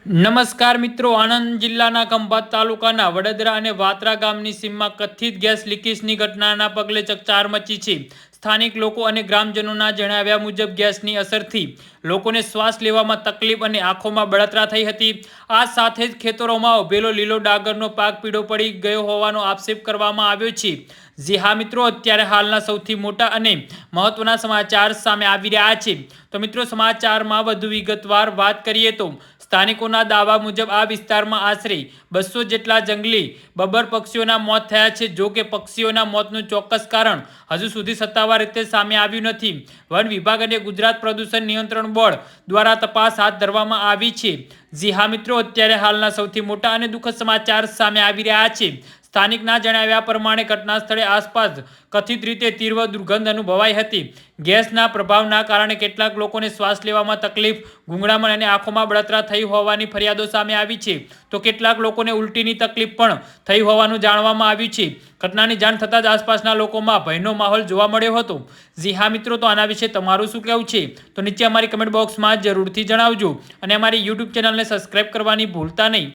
નમસ્કાર મિત્રો, આણંદ જિલ્લાના ખંભાત તાલુકાના વડોદરા અને વાત્રા ગામની સીમમાં કથિત ગેસ લીકેજની ઘટનાના પગલે ચકચાર મચી છે। સ્થાનિક લોકો અને ગ્રામજનોના જણાવ્યા મુજબ ગેસની અસરથી લોકોને શ્વાસ લેવામાં તકલીફ અને આંખોમાં બળતરા થઈ હતી। આ સાથે જ ખેતરોમાં ઉભેલો લીલો ડાંગરનો પાક પીળો પડી ગયો હોવાનો આક્ષેપ કરવામાં આવ્યો છે। જી હા મિત્રો, અત્યારે હાલના સૌથી મોટા અને મહત્વના સમાચાર સામે આવી રહ્યા છે। તો મિત્રો, સમાચારમાં વધુ વિગતવાર વાત કરીએ તો સ્થાનિકોના દાવા મુજબ આ વિસ્તારમાં આશરે 200 જેટલા જંગલી બબર પક્ષીઓના મોત થયા છે। જો કે પક્ષીઓના મોતનું ચોક્કસ કારણ હજુ સુધી સત્તાવાર રીતે સામે આવ્યું નથી। વન વિભાગ અને ગુજરાત પ્રદૂષણ નિયંત્રણ બોર્ડ દ્વારા તપાસ હાથ ધરવામાં આવી છે। જી હા મિત્રો, અત્યારે હાલના સૌથી મોટા અને દુઃખદ સમાચાર સામે આવી રહ્યા છે। સ્થાનિકના જણાવ્યા પ્રમાણે ઘટના સ્થળે આસપાસ કથિત રીતે તીવ્ર દુર્ગંધ અનુભવાઈ હતી। ગેસના પ્રભાવના કારણે કેટલાક લોકોને શ્વાસ લેવામાં તકલીફ, ગૂંગળામણ અને આંખોમાં બળતરા થઈ હોવાની ફરિયાદો સામે આવી છે, તો કેટલાક લોકોને ઉલટીની તકલીફ પણ થઈ હોવાનું જાણવામાં આવ્યું છે। ઘટનાની જાણ થતાં જ આસપાસના લોકોમાં ભયનો માહોલ જોવા મળ્યો હતો। જી હા મિત્રો, તો આના વિશે તમારું શું કહેવું છે તો નીચે અમારી કમેન્ટ બોક્સમાં જરૂરથી જણાવજો અને અમારી યુટ્યુબ ચેનલને સબસ્ક્રાઈબ કરવાની ભૂલતા નહીં।